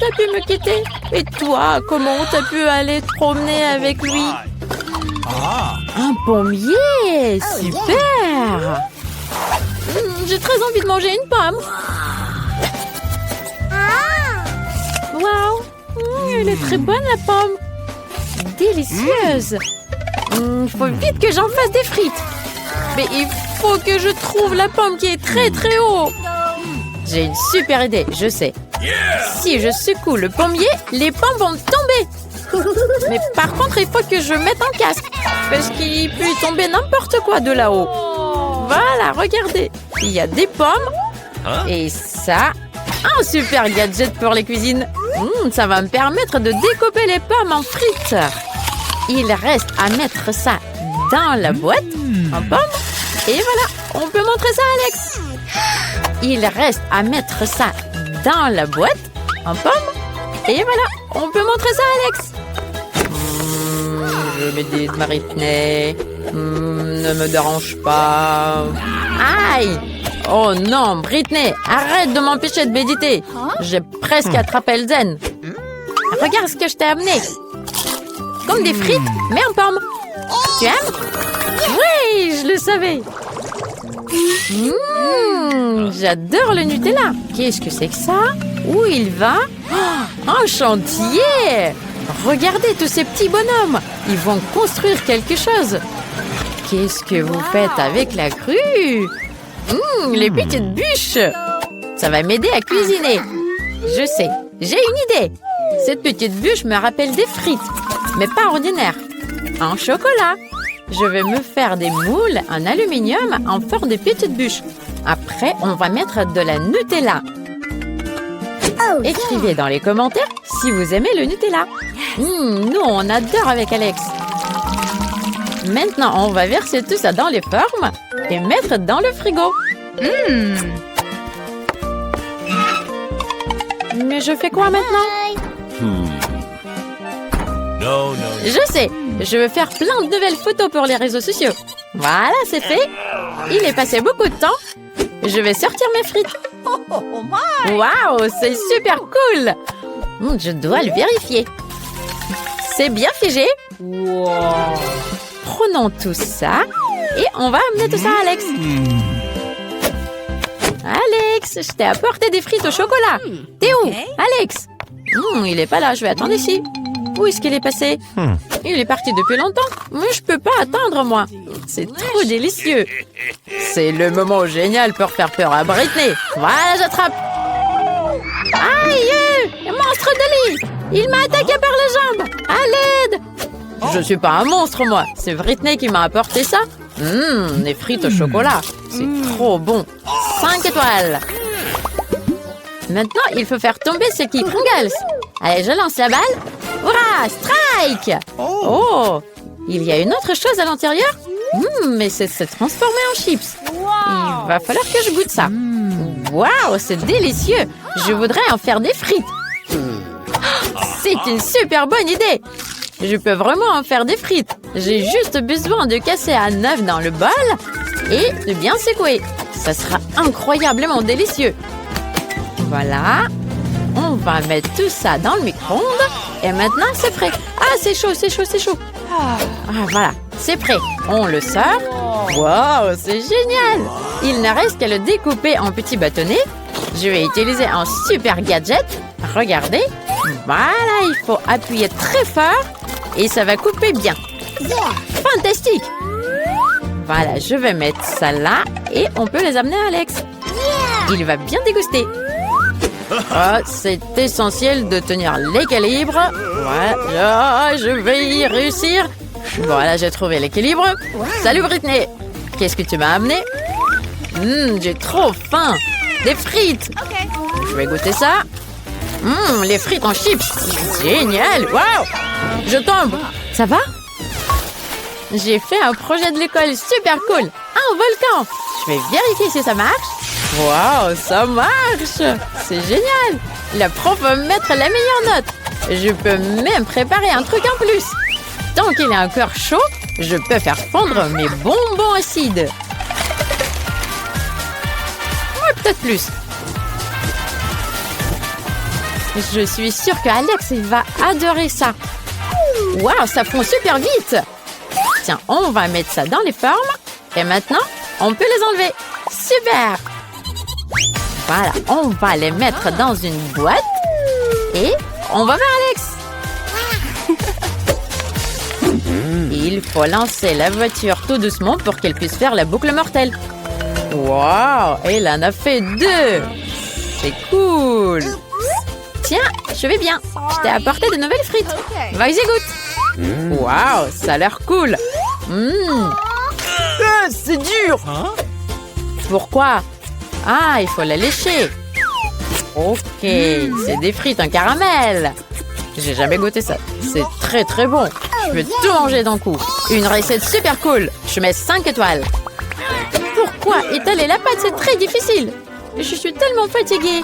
t'as pu me quitter? Et toi, comment t'as pu aller te promener avec lui? Un pommier! Super! J'ai très envie de manger une pomme. Waouh! Elle est très bonne, la pomme. Délicieuse. Il faut vite que j'en fasse des frites. Mais il faut que je trouve la pomme qui est très très haut. J'ai une super idée, je sais. Si je secoue le pommier, les pommes vont tomber. Mais par contre, il faut que je mette un casque. Parce qu'il peut y tomber n'importe quoi de là-haut. Voilà, regardez. Il y a des pommes. Et ça, un super gadget pour les cuisines. Ça va me permettre de découper les pommes en frites. Il reste à mettre ça dans la boîte en pommes. Et voilà, on peut montrer ça à Alex. Il reste à mettre ça dans la boîte en pommes. Et voilà, on peut montrer ça à Alex. Je médite, Britney. Ne me dérange pas. Aïe! Oh non, Britney, arrête de m'empêcher de méditer. J'ai presque attrapé le zen. Regarde ce que je t'ai amené. Comme des frites, mais en pommes. Tu aimes? Oui, je le savais. J'adore le Nutella. Qu'est-ce que c'est que ça? Où il va? Un chantier! Regardez tous ces petits bonhommes. Ils vont construire quelque chose. Qu'est-ce que vous faites avec la crue? Les petites bûches. Ça va m'aider à cuisiner. Je sais, j'ai une idée. Cette petite bûche me rappelle des frites, mais pas ordinaires. En chocolat. Je vais me faire des moules en aluminium en forme de petites bûches. Après, on va mettre de la Nutella. Écrivez dans les commentaires si vous aimez le Nutella. Nous, on adore avec Alex. Maintenant, on va verser tout ça dans les formes et mettre dans le frigo. Mais je fais quoi maintenant? Je sais, je veux faire plein de nouvelles photos pour les réseaux sociaux. Voilà, c'est fait. Il est passé beaucoup de temps. Je vais sortir mes frites. Waouh, c'est super cool. Je dois le vérifier. C'est bien figé. Prenons tout ça et on va amener tout ça à Alex. Alex, je t'ai apporté des frites au chocolat. T'es où, Alex? Il est pas là, je vais attendre ici. Où est-ce qu'il est passé? Il est parti depuis longtemps. Mais je peux pas attendre, moi. C'est trop délicieux. C'est le moment génial pour faire peur à Britney. Voilà, j'attrape. Aïe! Monstre de lit! Il m'a attaqué par les jambes. À l'aide! Je suis pas un monstre, moi. C'est Britney qui m'a apporté ça. Les frites au chocolat. C'est trop bon. 5 étoiles. Maintenant, il faut faire tomber ce qui Pringles. Allez, je lance la balle. Hurrah! Strike! Oh! Il y a une autre chose à l'intérieur? Mais c'est se transformer en chips. Il va falloir que je goûte ça. Waouh! C'est délicieux! Je voudrais en faire des frites. C'est une super bonne idée! Je peux vraiment en faire des frites. J'ai juste besoin de casser un œuf dans le bol et de bien secouer. Ça sera incroyablement délicieux. Voilà. On va mettre tout ça dans le micro-ondes. Et maintenant, c'est prêt. Ah, c'est chaud, c'est chaud, c'est chaud. Voilà, c'est prêt. On le sort. Wow, c'est génial. Il ne reste qu'à le découper en petits bâtonnets. Je vais utiliser un super gadget. Regardez. Voilà, il faut appuyer très fort. Et ça va couper bien. Fantastique. Voilà, je vais mettre ça là. Et on peut les amener à Alex. Il va bien déguster. C'est essentiel de tenir l'équilibre. Voilà, je vais y réussir. Voilà, j'ai trouvé l'équilibre. Salut Britney. Qu'est-ce que tu m'as amené? J'ai trop faim. Des frites. Je vais goûter ça. Les frites en chips. Génial. Waouh. Je tombe. Ça va? J'ai fait un projet de l'école super cool. Un volcan. Je vais vérifier si ça marche. Waouh, ça marche! C'est génial! La prof va me mettre la meilleure note. Je peux même préparer un truc en plus. Tant qu'il est encore chaud, je peux faire fondre mes bonbons acides. Ouais, peut-être plus. Je suis sûre que Alex, il va adorer ça. Waouh, ça fond super vite. Tiens, on va mettre ça dans les formes. Et maintenant, on peut les enlever. Super. Voilà, on va les mettre dans une boîte. Et on va vers Alex. Il faut lancer la voiture tout doucement pour qu'elle puisse faire la boucle mortelle. Waouh, elle en a fait 2. C'est cool. Tiens, je vais bien. Je t'ai apporté de nouvelles frites. Vas-y, goûte. Waouh, ça a l'air cool. C'est dur. Pourquoi? Ah, il faut la lécher. Ok, c'est des frites en caramel. J'ai jamais goûté ça. C'est très très bon. Je vais tout manger d'un coup. Une recette super cool. Je mets 5 étoiles. Pourquoi étaler la pâte? C'est très difficile. Je suis tellement fatiguée.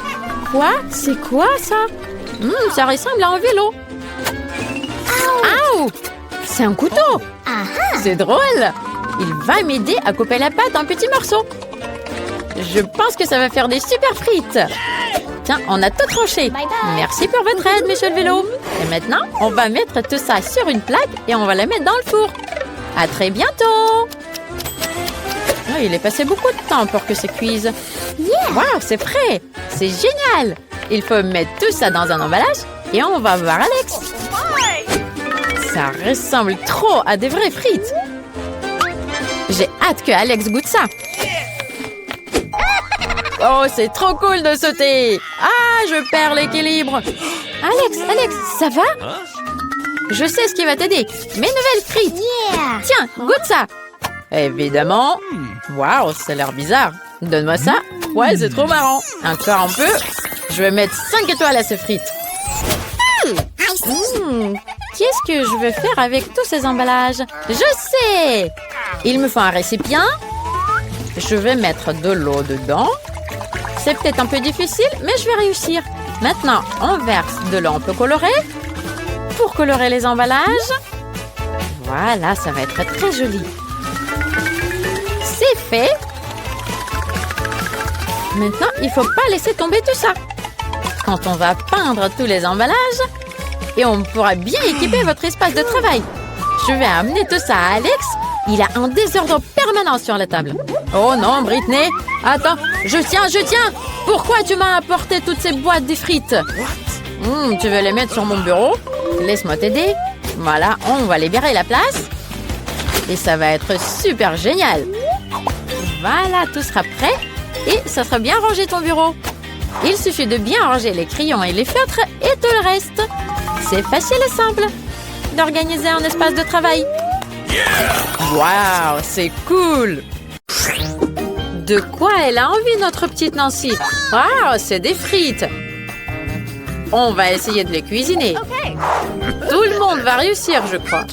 Quoi? C'est quoi ça? Ça ressemble à un vélo. Ouh! C'est un couteau. C'est drôle. Il va m'aider à couper la pâte en petits morceaux. Je pense que ça va faire des super frites. Tiens, on a tout tranché. Merci pour votre aide, monsieur le vélo. Et maintenant, on va mettre tout ça sur une plaque et on va la mettre dans le four. À très bientôt. Oh, il est passé beaucoup de temps pour que ça cuise. Waouh, c'est prêt. C'est génial. Il faut mettre tout ça dans un emballage et on va voir Alex. Ça ressemble trop à des vraies frites. J'ai hâte que Alex goûte ça. Oh, c'est trop cool de sauter. Ah, je perds l'équilibre. Alex, ça va? Je sais ce qui va t'aider. Mes nouvelles frites. Tiens, goûte ça. Évidemment. Waouh, ça a l'air bizarre. Donne-moi ça. Ouais, c'est trop marrant. Encore un peu. Je vais mettre 5 étoiles à ces frites. Qu'est-ce que je vais faire avec tous ces emballages? Je sais. Il me faut un récipient. Je vais mettre de l'eau dedans. C'est peut-être un peu difficile, mais je vais réussir. Maintenant, on verse de l'eau un peu colorée pour colorer les emballages. Voilà, ça va être très joli. C'est fait. Maintenant, il ne faut pas laisser tomber tout ça. Quand on va peindre tous les emballages, et on pourra bien équiper votre espace de travail. Je vais amener tout ça à Alex. Il a un désordre permanent sur la table. Oh non, Britney. Attends, je tiens. Pourquoi tu m'as apporté toutes ces boîtes de frites? Tu veux les mettre sur mon bureau? Laisse-moi t'aider. Voilà, on va libérer la place. Et ça va être super génial. Voilà, tout sera prêt. Et ça sera bien rangé ton bureau. Il suffit de bien ranger les crayons et les feutres et tout le reste. C'est facile et simple d'organiser un espace de travail. Waouh, c'est cool. De quoi elle a envie, notre petite Nancy? Waouh, c'est des frites. On va essayer de les cuisiner. Tout le monde va réussir, je crois.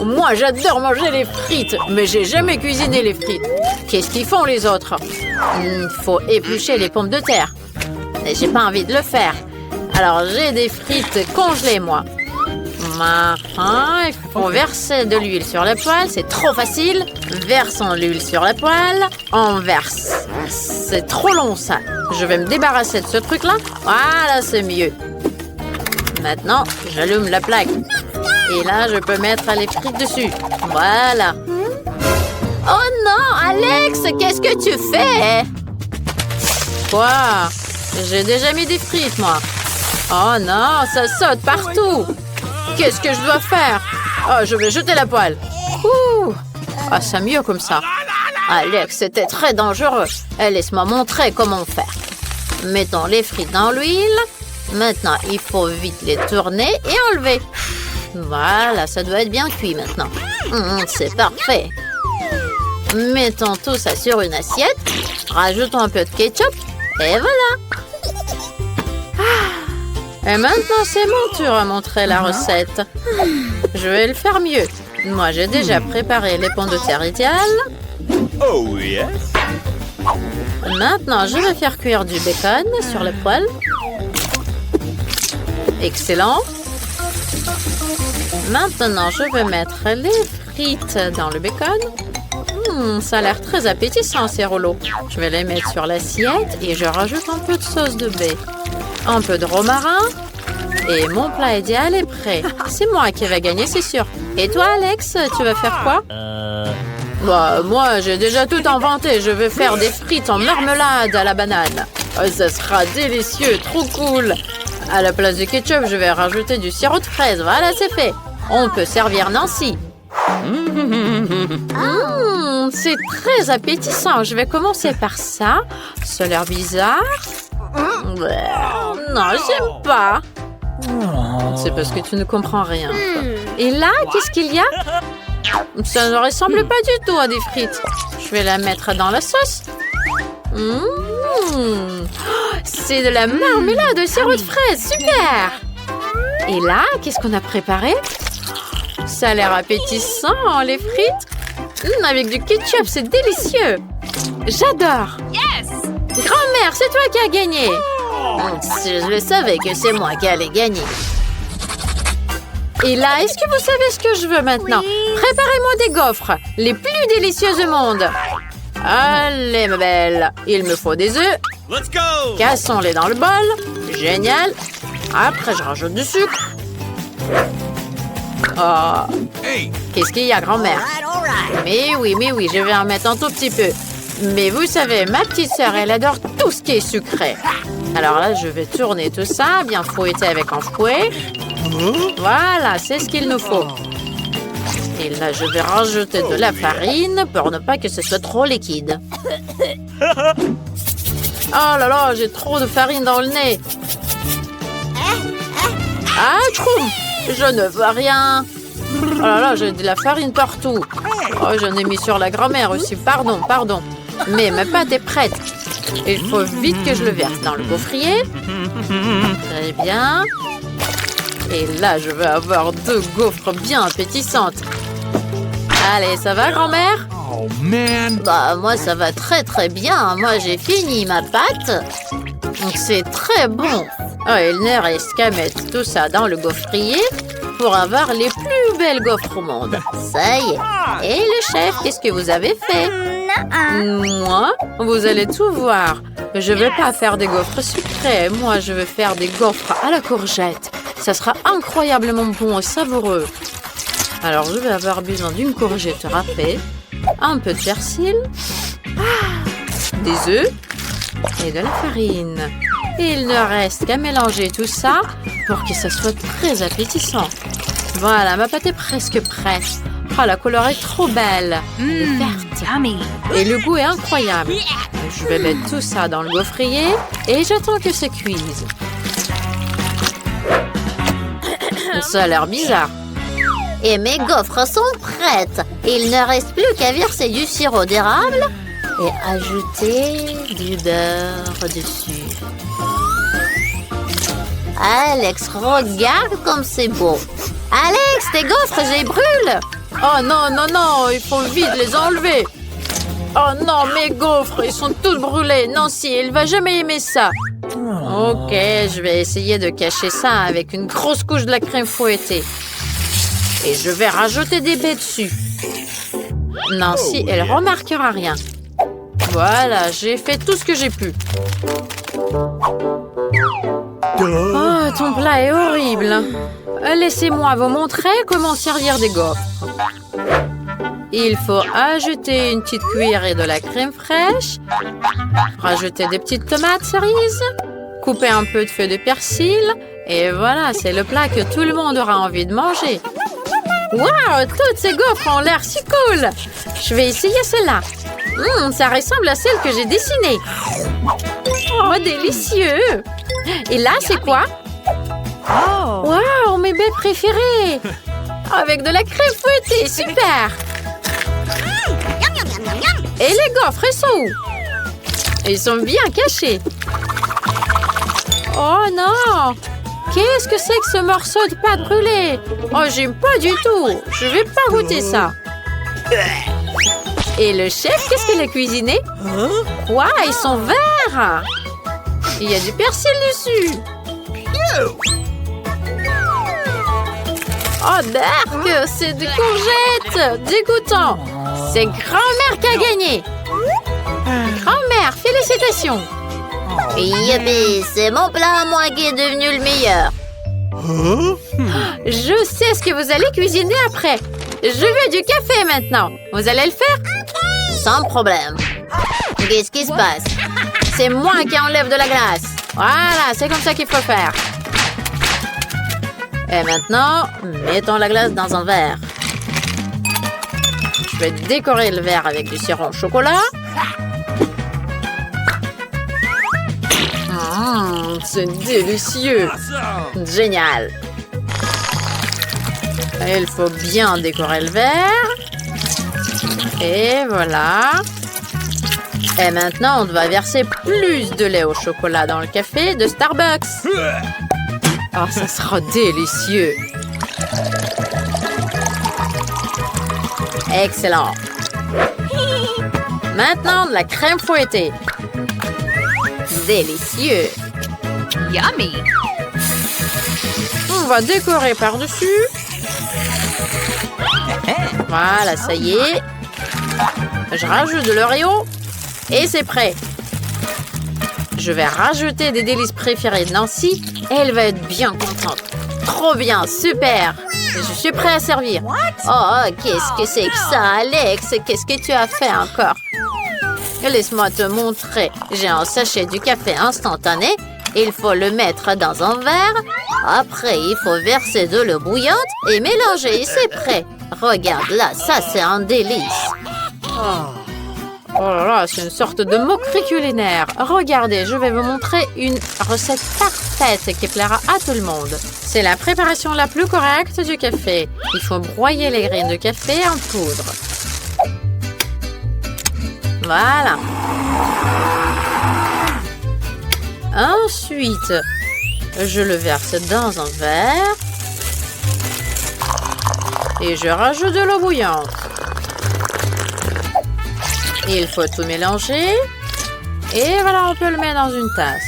Moi, j'adore manger les frites, mais j'ai jamais cuisiné les frites. Qu'est-ce qu'ils font, les autres? Il faut éplucher les pommes de terre. Et j'ai pas envie de le faire. Alors, j'ai des frites congelées, moi. Il faut verser de l'huile sur la poêle. C'est trop facile. Versons l'huile sur la poêle. On verse. C'est trop long, ça. Je vais me débarrasser de ce truc-là. Voilà, c'est mieux. Maintenant, j'allume la plaque. Et là, je peux mettre les frites dessus. Voilà. Oh non, Alex, qu'est-ce que tu fais? Quoi? J'ai déjà mis des frites, moi. Oh non, ça saute partout. Qu'est-ce que je dois faire? Oh, je vais jeter la poêle. Ouh. Ah, c'est mieux comme ça. Alex, c'était très dangereux. Laisse-moi montrer comment faire. Mettons les frites dans l'huile. Maintenant, il faut vite les tourner et enlever. Voilà, ça doit être bien cuit maintenant. C'est parfait. Mettons tout ça sur une assiette. Rajoutons un peu de ketchup. Et voilà. Et maintenant, c'est mon tour à montrer la recette. Je vais le faire mieux. Moi, j'ai déjà préparé les pommes de terre idéales. Oh yes. Maintenant, je vais faire cuire du bacon sur la poêle. Excellent. Maintenant, je vais mettre les frites dans le bacon. Ça a l'air très appétissant, ces rouleaux. Je vais les mettre sur l'assiette et je rajoute un peu de sauce de baie. Un peu de romarin. Et mon plat idéal est prêt. C'est moi qui vais gagner, c'est sûr. Et toi, Alex, tu vas faire quoi? Bah, moi, j'ai déjà tout inventé. Je vais faire des frites en marmelade à la banane. Oh, ça sera délicieux, trop cool. À la place du ketchup, je vais rajouter du sirop de fraise. Voilà, c'est fait. On peut servir Nancy. C'est très appétissant. Je vais commencer par ça. Ça a l'air bizarre. Non, j'aime pas. C'est parce que tu ne comprends rien. Et là, qu'est-ce qu'il y a? Ça ne ressemble pas du tout à des frites. Je vais la mettre dans la sauce. C'est de la marmelade au sirop de fraise. Super! Et là, qu'est-ce qu'on a préparé? Ça a l'air appétissant, les frites. Avec du ketchup, c'est délicieux. J'adore. Grand-mère, c'est toi qui as gagné. Je le savais que c'est moi qui allais gagner. Et là, est-ce que vous savez ce que je veux maintenant? Préparez-moi des gaufres, les plus délicieuses au monde. Allez, ma belle, il me faut des œufs. Cassons-les dans le bol. Génial. Après, je rajoute du sucre. Oh. Qu'est-ce qu'il y a, grand-mère? Mais oui, je vais en mettre un tout petit peu. Mais vous savez, ma petite sœur, elle adore tout ce qui est sucré. Alors là, je vais tourner tout ça, bien fouetter avec un fouet. Voilà, c'est ce qu'il nous faut. Et là, je vais rajouter de la farine pour ne pas que ce soit trop liquide. Oh là là, j'ai trop de farine dans le nez. Ah, troum! Je ne vois rien. Oh là là, j'ai de la farine partout. Oh, j'en ai mis sur la grand-mère aussi. Pardon. Mais ma pâte est prête. Il faut vite que je le verse dans le gaufrier. Très bien. Et là, je vais avoir 2 gaufres bien appétissantes. Allez, ça va, grand-mère? Oh, man! Bah, moi, ça va très bien. Moi, j'ai fini ma pâte. Donc, c'est très bon. Oh, il ne reste qu'à mettre tout ça dans le gaufrier pour avoir les plus belles gaufres au monde. Ça y est. Et le chef, qu'est-ce que vous avez fait? Moi? Vous allez tout voir. Je ne vais pas faire des gaufres sucrées. Moi, je vais faire des gaufres à la courgette. Ça sera incroyablement bon et savoureux. Alors, je vais avoir besoin d'une courgette râpée, un peu de persil, des œufs et de la farine. Et il ne reste qu'à mélanger tout ça pour que ça soit très appétissant. Voilà, ma pâte est presque prête. Oh, la couleur est trop belle. Elle est verte. Et le goût est incroyable. Je vais mettre tout ça dans le gaufrier et j'attends que ça cuise. Ça a l'air bizarre. Et mes gaufres sont prêtes. Il ne reste plus qu'à verser du sirop d'érable et ajouter du beurre dessus. Alex, regarde comme c'est beau. Alex, tes gaufres, je les brûle. Oh non, il faut vite les enlever. Oh non, mes gaufres, ils sont tous brûlés. Nancy, elle va jamais aimer ça. Ok, je vais essayer de cacher ça avec une grosse couche de la crème fouettée. Et je vais rajouter des baies dessus. Nancy, elle remarquera rien. Voilà, j'ai fait tout ce que j'ai pu. Oh, ton plat est horrible. Laissez-moi vous montrer comment servir des gaufres. Il faut ajouter une petite cuillerée de la crème fraîche, rajouter des petites tomates cerises, couper un peu de feuilles de persil, et voilà, c'est le plat que tout le monde aura envie de manger. Waouh, toutes ces gaufres ont l'air si cool! Je vais essayer celle-là. Ça ressemble à celle que j'ai dessinée. Oh, délicieux! Et là, c'est quoi? Waouh, mes baies préférées! Avec de la crème fouettée, super! Et les gaufres, ils sont où? Ils sont bien cachés. Oh non! Qu'est-ce que c'est que ce morceau de pâte brûlée? Oh, j'aime pas du tout. Je vais pas goûter ça. Et le chef, qu'est-ce qu'il a cuisiné? Quoi? Ils sont verts! Il y a du persil dessus. Oh, Dark, c'est des courgettes! Dégoûtant! C'est grand-mère qui a gagné! Grand-mère, félicitations! Youpi, c'est mon plat à moi qui est devenu le meilleur. Je sais ce que vous allez cuisiner après. Je veux du café maintenant. Vous allez le faire? Sans problème. Qu'est-ce qui se passe? C'est moi qui enlève de la glace. Voilà, c'est comme ça qu'il faut faire. Et maintenant, mettons la glace dans un verre. Je vais décorer le verre avec du sirop au chocolat. C'est délicieux. Génial. Il faut bien décorer le verre. Et voilà. Et maintenant, on va verser plus de lait au chocolat dans le café de Starbucks. Oh, ça sera délicieux. Excellent. Maintenant, de la crème fouettée. Délicieux. Yummy! On va décorer par-dessus. Voilà, ça y est. Je rajoute de l'Oreo. Et c'est prêt. Je vais rajouter des délices préférées de Nancy. Et elle va être bien contente. Trop bien, super. Je suis prêt à servir. Oh, qu'est-ce que c'est que ça, Alex? Qu'est-ce que tu as fait encore? Laisse-moi te montrer. J'ai un sachet du café instantané. Il faut le mettre dans un verre. Après, il faut verser de l'eau bouillante et mélanger. C'est prêt. Regarde là, ça c'est un délice. Oh là là, c'est une sorte de moquerie culinaire. Regardez, je vais vous montrer une recette parfaite qui plaira à tout le monde. C'est la préparation la plus correcte du café. Il faut broyer les graines de café en poudre. Voilà. Ensuite, je le verse dans un verre. Et je rajoute de l'eau bouillante. Il faut tout mélanger. Et voilà, on peut le mettre dans une tasse.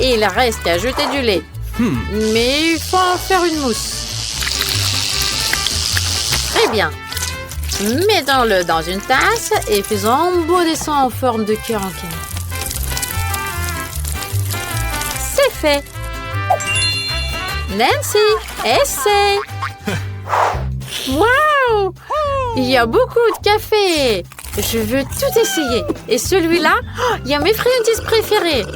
Il reste qu'à ajouter du lait. Mais il faut en faire une mousse. Très bien. Mettons-le dans une tasse et faisons embourber ça en forme de cœur en cœur. C'est fait. Nancy, essaie. Waouh! Il y a beaucoup de café. Je veux tout essayer. Et celui-là, il y a mes friandises préférées.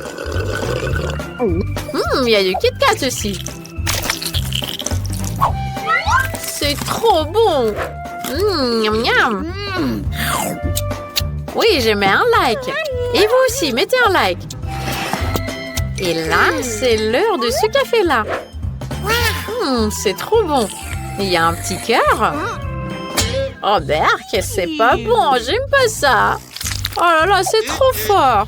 Il y a du Kit Kat aussi. C'est trop bon. Miam miam. Oui, je mets un like. Et vous aussi, mettez un like. Et là, c'est l'heure de ce café-là. C'est trop bon. Il y a un petit cœur. Oh, Berk, c'est pas bon. J'aime pas ça. Oh là là, c'est trop fort.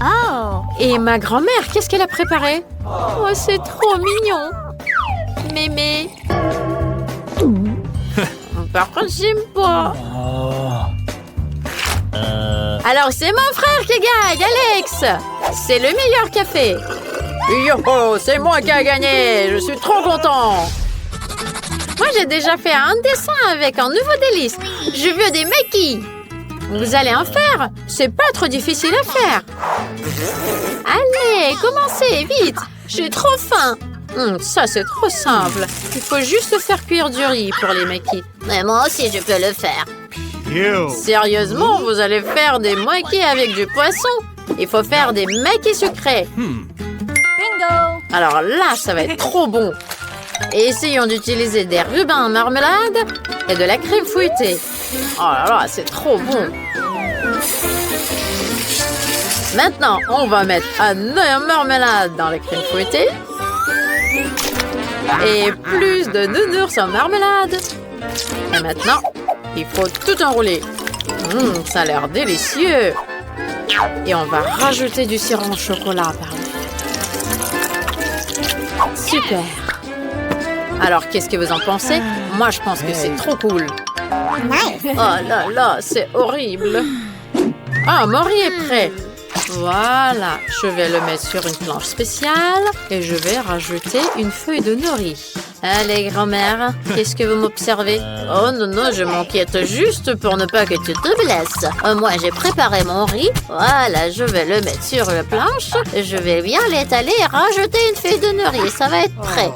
Oh! Et ma grand-mère, qu'est-ce qu'elle a préparé? Oh, c'est trop mignon. Mémé. Par contre, j'aime pas. Alors, c'est mon frère qui gagne, Alex. C'est le meilleur café. Yo, c'est moi qui ai gagné. Je suis trop content. Moi, j'ai déjà fait un dessin avec un nouveau délice. Je veux des maquis. Vous allez en faire? C'est pas trop difficile à faire. Allez, commencez, vite. J'ai trop faim. Ça, c'est trop simple. Il faut juste faire cuire du riz pour les maquis. Mais moi aussi, je peux le faire. Sérieusement, vous allez faire des maquis avec du poisson? Il faut faire des maquis sucrés. Bingo! Alors là, ça va être trop bon. Essayons d'utiliser des rubans en marmelade et de la crème fouettée. Oh là là, c'est trop bon. Maintenant, on va mettre un œuf en marmelade dans la crème fouettée. Et plus de nounours en marmelade. Et maintenant, il faut tout enrouler. Ça a l'air délicieux. Et on va rajouter du sirop au chocolat par-dessus. Super. Alors, qu'est-ce que vous en pensez? Moi, je pense que c'est trop cool. Oh là là, c'est horrible. Ah, mon riz est prêt. Voilà, je vais le mettre sur une planche spéciale et je vais rajouter une feuille de nori. Allez, grand-mère, qu'est-ce que vous m'observez? Oh non, non, je m'inquiète juste pour ne pas que tu te blesses. Moi, j'ai préparé mon riz. Voilà, je vais le mettre sur la planche. Je vais bien l'étaler et rajouter une feuille de nori. Ça va être prêt.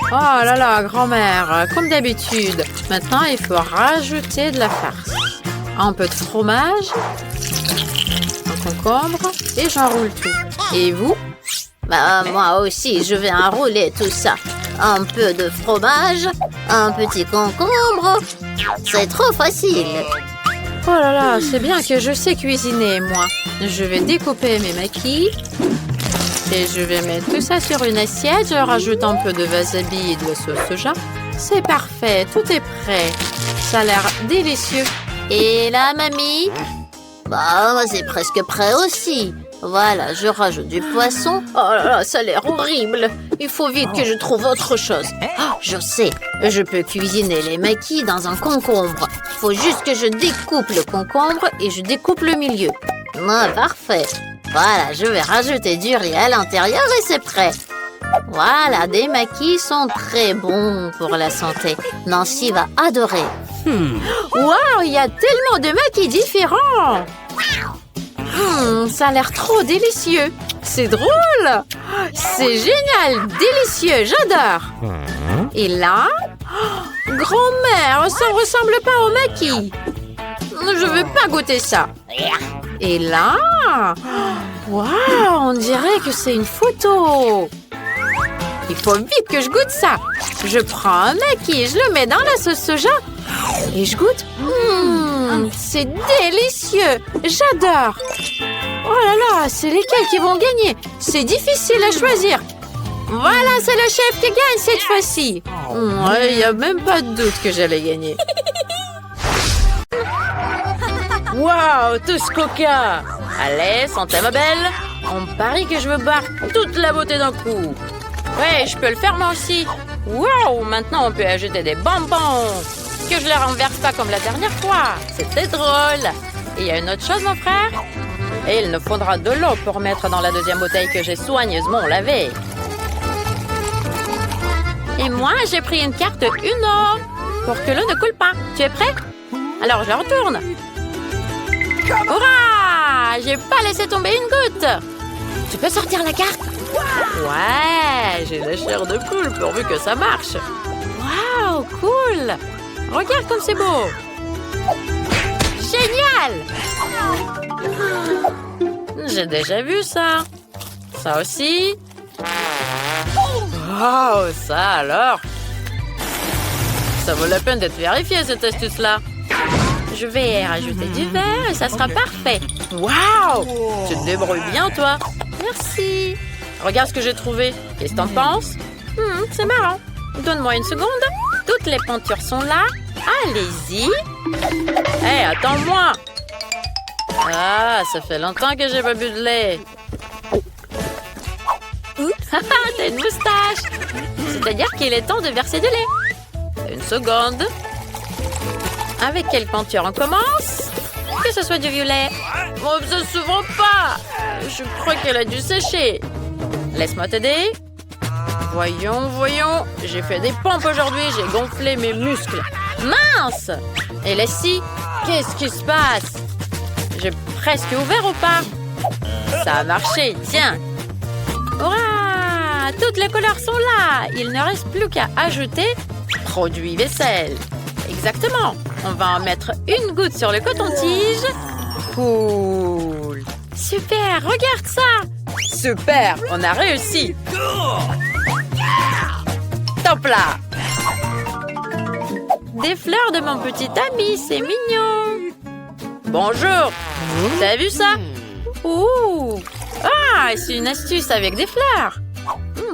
Oh là là, grand-mère, comme d'habitude. Maintenant, il faut rajouter de la farce. Un peu de fromage, un concombre et j'enroule tout. Et vous? Bah, moi aussi, je vais enrouler tout ça. Un peu de fromage, un petit concombre. C'est trop facile. Oh là là, c'est bien que je sais cuisiner, moi. Je vais découper mes maquis. Et je vais mettre tout ça sur une assiette. Je rajoute un peu de wasabi et de la sauce soja. C'est parfait, tout est prêt. Ça a l'air délicieux. Et là, mamie? Bah, c'est presque prêt aussi. Voilà, je rajoute du poisson. Oh là là, ça a l'air horrible. Il faut vite que je trouve autre chose. Oh, je sais, je peux cuisiner les maquis dans un concombre. Il faut juste que je découpe le concombre et je découpe le milieu. Ah, parfait. Voilà, je vais rajouter du riz à l'intérieur et c'est prêt. Voilà, des maquis sont très bons pour la santé. Nancy va adorer. Waouh, il y a tellement de maquis différents. Ça a l'air trop délicieux. C'est drôle. C'est génial, délicieux, j'adore. Et là, grand-mère, ça ne ressemble pas au maquis. Je ne veux pas goûter ça. Et là, waouh, on dirait que c'est une photo. Il faut vite que je goûte ça. Je prends un maquis, je le mets dans la sauce soja et je goûte. C'est délicieux. J'adore. Oh là là, c'est lesquels qui vont gagner? C'est difficile à choisir. Voilà, c'est le chef qui gagne cette fois-ci. Il n'y a même pas de doute que j'allais gagner. Waouh, tous coca. Allez, santé ma belle. On parie que je veux boire toute la beauté d'un coup. Ouais, je peux le faire moi aussi. Waouh, maintenant on peut ajouter des bonbons. Que je les renverse pas comme la dernière fois. C'était drôle. Et il y a une autre chose, mon frère. Et il nous faudra de l'eau pour mettre dans la deuxième bouteille que j'ai soigneusement lavée. Et moi, j'ai pris une carte Uno pour que l'eau ne coule pas. Tu es prêt? Alors, je la retourne. Hurrah! J'ai pas laissé tomber une goutte. Tu peux sortir la carte? Ouais, j'ai la chair de poule pourvu que ça marche. Waouh, cool! Regarde comme c'est beau. Génial! J'ai déjà vu ça. Ça aussi. Waouh, ça alors. Ça vaut la peine d'être vérifié cette astuce-là. Je vais rajouter du verre et ça sera parfait. Waouh! Tu te débrouilles bien, toi. Merci. Regarde ce que j'ai trouvé. Qu'est-ce que t'en penses? C'est marrant. Donne-moi une seconde. Toutes les peintures sont là. Allez-y. Hé, attends-moi. Ah, ça fait longtemps que j'ai pas bu de lait. T'as une moustache. C'est-à-dire qu'il est temps de verser du lait. Une seconde. Avec quelle peinture on commence? Que ce soit du violet. Oh, ça s'ouvre pas. Je crois qu'elle a dû sécher. Laisse-moi t'aider. Voyons, voyons. J'ai fait des pompes aujourd'hui. J'ai gonflé mes muscles. Mince! Et la scie, qu'est-ce qui se passe? J'ai presque ouvert ou pas? Ça a marché, tiens. Hurrah! Toutes les couleurs sont là. Il ne reste plus qu'à ajouter produit vaisselle. Exactement. On va en mettre une goutte sur le coton-tige. Cool. Super, regarde ça. Super, on a réussi. Top là. Des fleurs de mon petit ami, c'est mignon. Bonjour. T'as vu ça? Ouh. Ah, c'est une astuce avec des fleurs.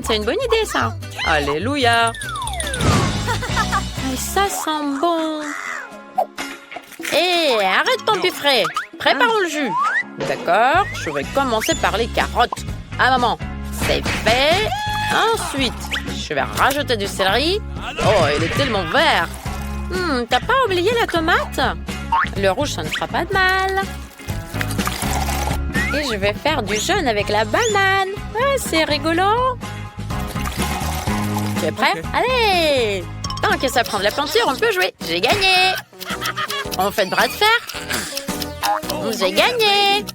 C'est une bonne idée, ça. Alléluia. Et ça sent bon. Hé, arrête ton piffret. Préparons le jus. D'accord, je vais commencer par les carottes. Ah, maman, c'est fait. Ensuite, je vais rajouter du céleri. Oh, il est tellement vert. T'as pas oublié la tomate? Le rouge, ça ne fera pas de mal. Et je vais faire du jaune avec la banane. Ah, c'est rigolo. Tu es prêt? Allez! Tant que ça prend de la peinture, on peut jouer. J'ai gagné! On fait de bras de fer. J'ai gagné!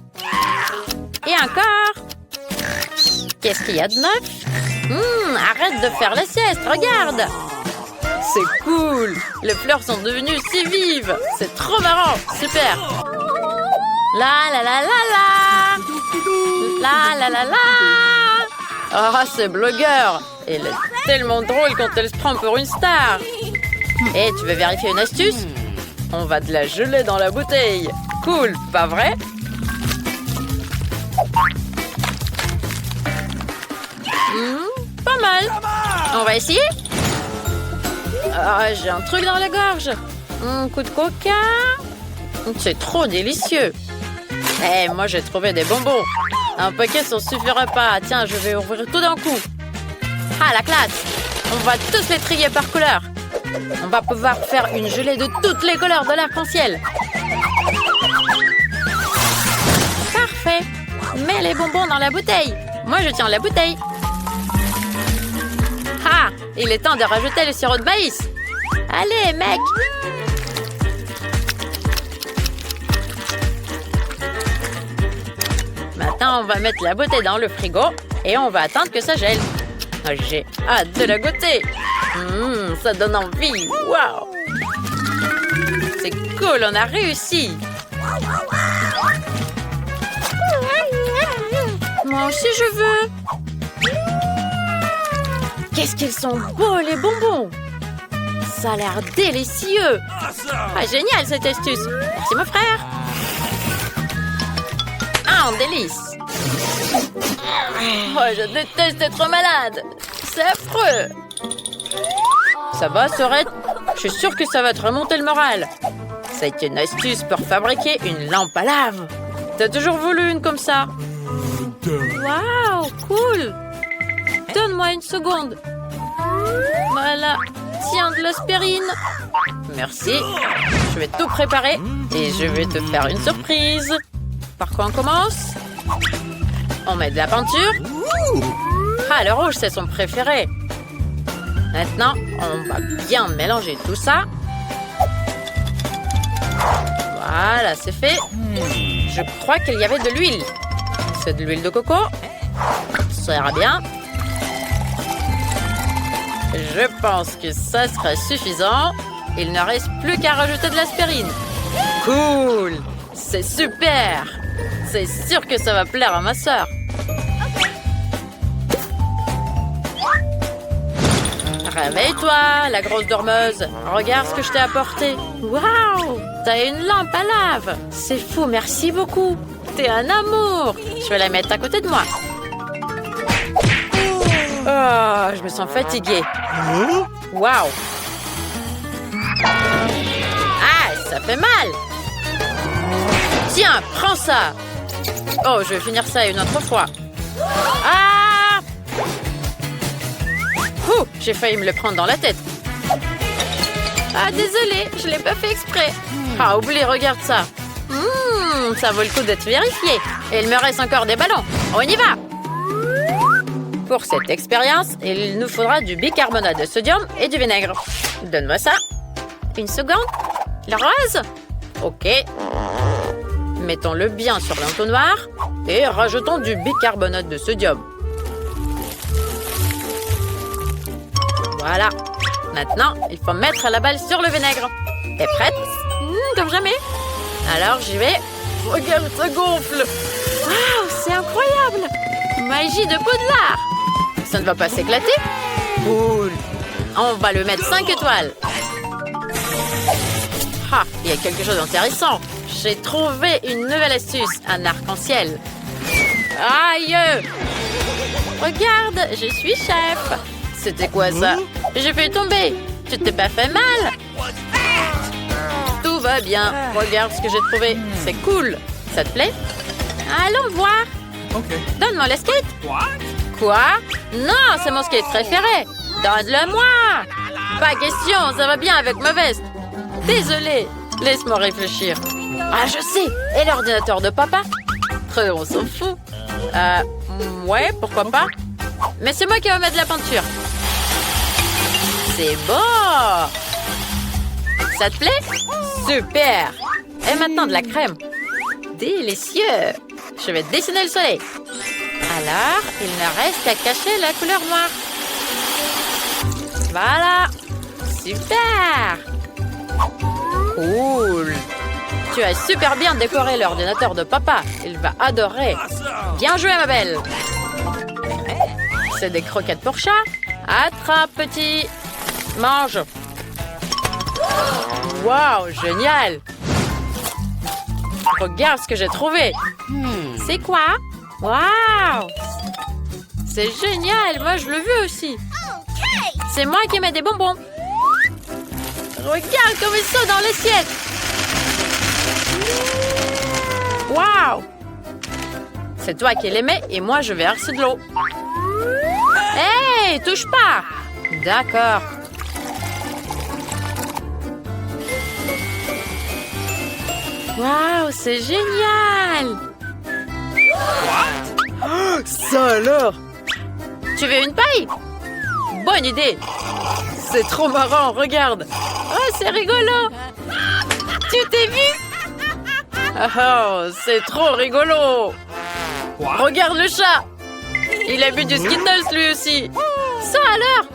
Et encore! Qu'est-ce qu'il y a de neuf? Arrête de faire la sieste, regarde! C'est cool! Les fleurs sont devenues si vives! C'est trop marrant! Super! La la la la la! La la la la! Ah, c'est blogueur! Elle est tellement drôle quand elle se prend pour une star! Et tu veux vérifier une astuce? On va de la geler dans la bouteille! Cool, pas vrai? Pas mal! On va essayer? Ah, j'ai un truc dans la gorge! Coup de coca! C'est trop délicieux! Eh, moi j'ai trouvé des bonbons! Un paquet ça suffira pas! Tiens, je vais ouvrir tout d'un coup! Ah, la classe! On va tous les trier par couleur! On va pouvoir faire une gelée de toutes les couleurs de l'arc-en-ciel! Parfait! Mets les bonbons dans la bouteille! Moi, je tiens la bouteille! Ah! Il est temps de rajouter le sirop de maïs! Allez, mec! Maintenant, on va mettre la bouteille dans le frigo et on va attendre que ça gèle. J'ai hâte de la goûter! Ça donne envie! Waouh! C'est cool, on a réussi! Moi aussi, je veux! Qu'est-ce qu'ils sont beaux, les bonbons! Ça a l'air délicieux! Ah, génial, cette astuce! Merci, mon frère! Ah, un délice! Oh, je déteste être malade! C'est affreux! Ça va, Sorette? Je suis sûre que ça va te remonter le moral. C'est une astuce pour fabriquer une lampe à lave. T'as toujours voulu une comme ça? Waouh, cool! Donne-moi une seconde. Voilà, tiens de l'aspirine. Merci. Je vais tout préparer et je vais te faire une surprise. Par quoi on commence? On met de la peinture. Ah, le rouge, c'est son préféré. Maintenant, on va bien mélanger tout ça. Voilà, c'est fait. Je crois qu'il y avait de l'huile. C'est de l'huile de coco. Ça ira bien. Je pense que ça sera suffisant. Il ne reste plus qu'à rajouter de l'aspirine. Cool! C'est super! C'est sûr que ça va plaire à ma sœur. Réveille-toi, la grosse dormeuse. Regarde ce que je t'ai apporté. Waouh! T'as une lampe à lave. C'est fou, merci beaucoup. T'es un amour. Je vais la mettre à côté de moi. Oh, je me sens fatiguée. Waouh! Ah, ça fait mal. Tiens, prends ça. Oh, je vais finir ça une autre fois. Ah! Ouh, j'ai failli me le prendre dans la tête. Ah, désolée, je l'ai pas fait exprès. Ah, oublie, regarde ça. Ça vaut le coup d'être vérifié. Et il me reste encore des ballons. On y va! Pour cette expérience, il nous faudra du bicarbonate de sodium et du vinaigre. Donne-moi ça. Une seconde. Le rose? Ok. Mettons-le bien sur l'entonnoir et rajoutons du bicarbonate de sodium. Voilà. Maintenant, il faut mettre la balle sur le vinaigre. T'es prête? Comme jamais. Alors, j'y vais. Regarde, ça gonfle. Waouh, c'est incroyable. Magie de Poudlard. Ça ne va pas s'éclater? Cool. On va le mettre 5 étoiles. Ah, il y a quelque chose d'intéressant. J'ai trouvé une nouvelle astuce, un arc-en-ciel. Aïe! Regarde, je suis chef. C'était quoi ça? J'ai fait tomber. Tu t'es pas fait mal? Tout va bien. Regarde ce que j'ai trouvé. C'est cool. Ça te plaît? Allons voir. Donne-moi le skate. Quoi? Non, c'est mon skate préféré. Donne-le-moi. Pas question, ça va bien avec ma veste. Désolée. Laisse-moi réfléchir. Ah, je sais. Et l'ordinateur de papa? Après, on s'en fout. Ouais, pourquoi pas. Mais c'est moi qui vais mettre de la peinture. C'est beau. Ça te plaît? Super. Et maintenant, de la crème. Délicieux. Je vais dessiner le soleil. Alors, il ne reste qu'à cacher la couleur noire. Voilà. Super. Cool. Tu as super bien décoré l'ordinateur de papa. Il va adorer. Bien joué, ma belle. C'est des croquettes pour chat. Attrape, petit. Mange. Waouh, génial. Regarde ce que j'ai trouvé. C'est quoi? Waouh. C'est génial. Moi, je le veux aussi. C'est moi qui mets des bonbons. Regarde comme ils sont dans l'assiette. Waouh. C'est toi qui les mets et moi, je verse de l'eau. Hey, touche pas. D'accord. Waouh, c'est génial. Oh, ça alors. Tu veux une paille? Bonne idée. C'est trop marrant, regarde. Oh, c'est rigolo. Tu t'es vu? Oh, c'est trop rigolo. Regarde le chat. Il a bu du Skittles lui aussi. Ça alors?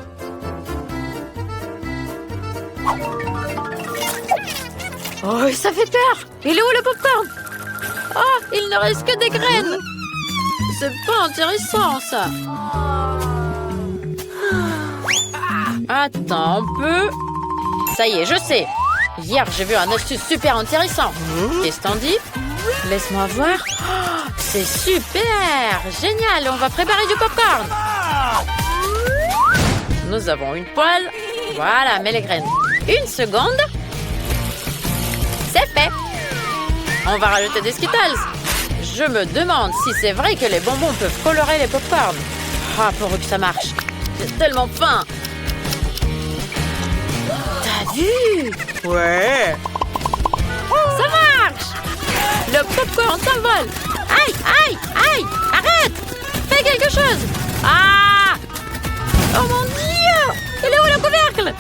Oh, ça fait peur. Il est où le popcorn? Oh, il ne reste que des graines. C'est pas intéressant, ça. Attends un peu. Ça y est, je sais. Hier, j'ai vu un astuce super intéressant. Qu'est-ce que t'en dis? Laisse-moi voir. Oh, c'est super. Génial, on va préparer du popcorn. Nous avons une poêle. Voilà, mets les graines. Une seconde. C'est fait. On va rajouter des Skittles. Je me demande si c'est vrai que les bonbons peuvent colorer les popcorns. Ah, pourvu que ça marche. J'ai tellement faim. T'as vu? Ouais. Ça marche. Le popcorn s'envole. Aïe, aïe, aïe. Arrête. Fais quelque chose. Ah. Oh mon Dieu. Il est où le couvercle?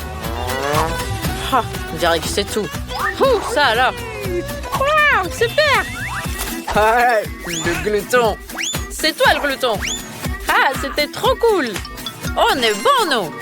Ah, on dirait que c'est tout. Ouh, ça alors. Waouh, super. Ah, le glouton. C'est toi le glouton. Ah, c'était trop cool. On est bon, nous.